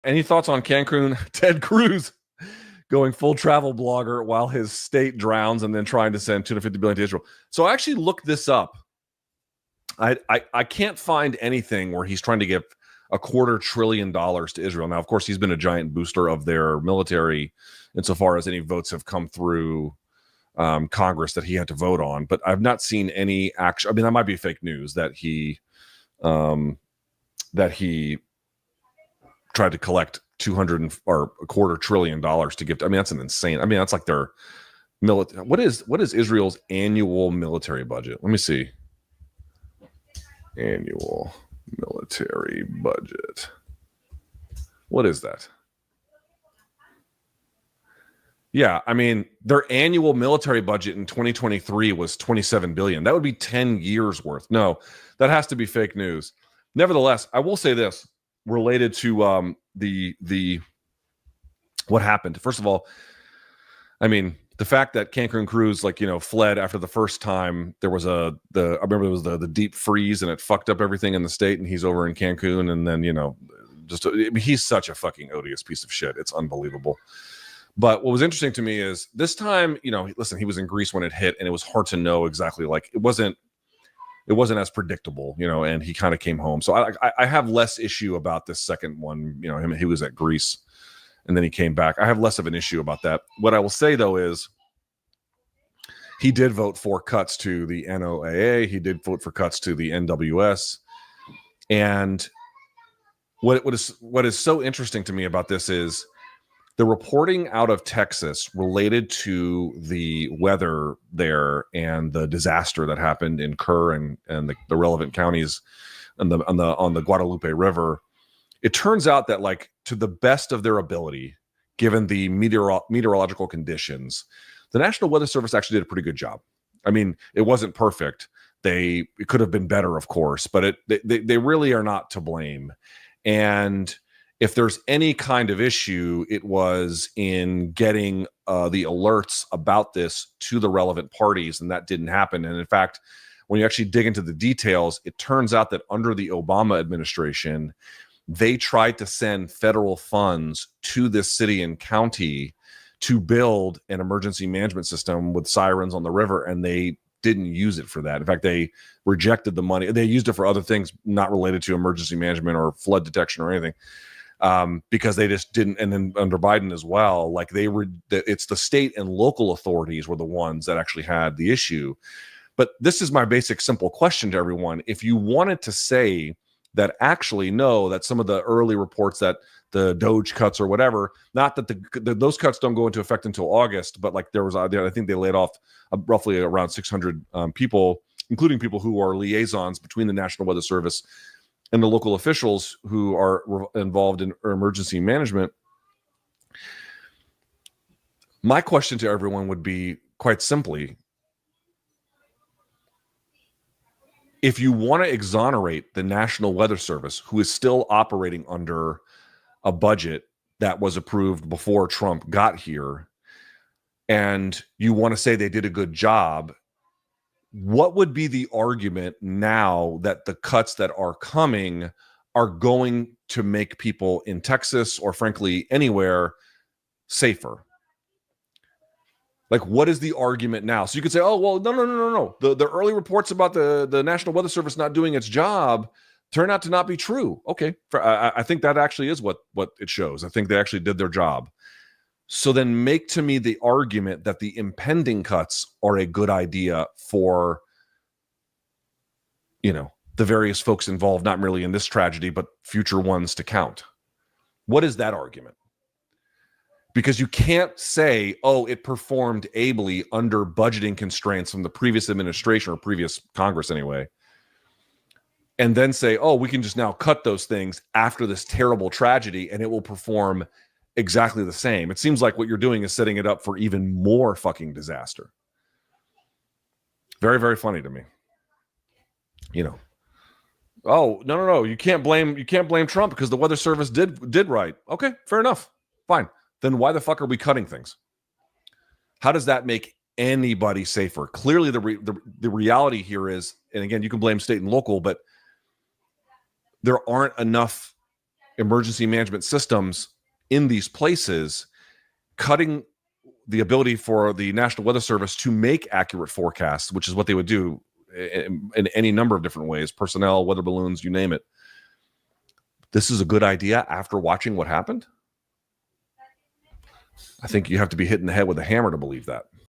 Any thoughts on Cancun? Ted Cruz going full travel blogger while his state drowns and then trying to send $250 billion to Israel. So I actually looked this up. I can't find anything where he's trying to give $250 billion to Israel. Now, of course, he's been a giant booster of their military insofar as any votes have come through Congress that he had to vote on. But I've not seen any action. I mean, that might be fake news that he tried to collect $250 billion to give. I mean, that's an insane. I mean, that's like their military. What is Israel's annual military budget? Let me see. Annual military budget. What is that? Yeah, I mean, their annual military budget in 2023 was $27 billion. That would be 10 years worth. No, that has to be fake news. Nevertheless, I will say this related to the what happened. First of all, I mean, the fact that Cancun Cruz fled after the first time, there was I remember it was the deep freeze and it fucked up everything in the state, and he's over in Cancun, and then he's such a fucking odious piece of shit. It's unbelievable. But what was interesting to me is this time, listen, he was in Greece when it hit, and it was hard to know exactly. Like it wasn't as predictable, and he kind of came home. So I have less issue about this second one. He was at Greece and then he came back. I have less of an issue about that. What I will say though is he did vote for cuts to the NOAA. He did vote for cuts to the NWS. And what is so interesting to me about this is the reporting out of Texas related to the weather there and the disaster that happened in Kerr and the relevant counties on the Guadalupe River. It turns out that, like, to the best of their ability, given the meteorological conditions, the National Weather Service actually did a pretty good job. I mean, it wasn't perfect. It could have been better, of course, but they really are not to blame. And if there's any kind of issue, it was in getting the alerts about this to the relevant parties, and that didn't happen. And in fact, when you actually dig into the details, it turns out that under the Obama administration, they tried to send federal funds to this city and county to build an emergency management system with sirens on the river, and they didn't use it for that. In fact, they rejected the money. They used it for other things not related to emergency management or flood detection or anything. Because they just didn't, and then under Biden as well, like it's the state and local authorities were the ones that actually had the issue. But this is my basic, simple question to everyone. If you wanted to say that actually, no, that some of the early reports that the Doge cuts or whatever, not that those cuts don't go into effect until August, but like I think they laid off roughly around 600 people, including people who are liaisons between the National Weather Service and the local officials who are involved in emergency management. My question to everyone would be quite simply, if you want to exonerate the National Weather Service, who is still operating under a budget that was approved before Trump got here, and you want to say they did a good job, what would be the argument now that the cuts that are coming are going to make people in Texas or frankly anywhere safer? Like, what is the argument now? So you could say, oh, well, no. The early reports about the National Weather Service not doing its job turn out to not be true. Okay. I think that actually is what it shows. I think they actually did their job. So then make to me the argument that the impending cuts are a good idea for, the various folks involved, not merely in this tragedy, but future ones to count. What is that argument? Because you can't say, oh, it performed ably under budgeting constraints from the previous administration or previous Congress anyway, and then say, oh, we can just now cut those things after this terrible tragedy and it will perform exactly the same. It seems like what you're doing is setting it up for even more fucking disaster. Very, very funny to me. Oh, no. You can't blame Trump because the Weather Service did right. Okay, fair enough. Fine. Then why the fuck are we cutting things? How does that make anybody safer? Clearly, the reality here is, and again, you can blame state and local, but there aren't enough emergency management systems in these places, cutting the ability for the National Weather Service to make accurate forecasts, which is what they would do in any number of different ways, personnel, weather balloons, you name it. This is a good idea after watching what happened? I think you have to be hit in the head with a hammer to believe that.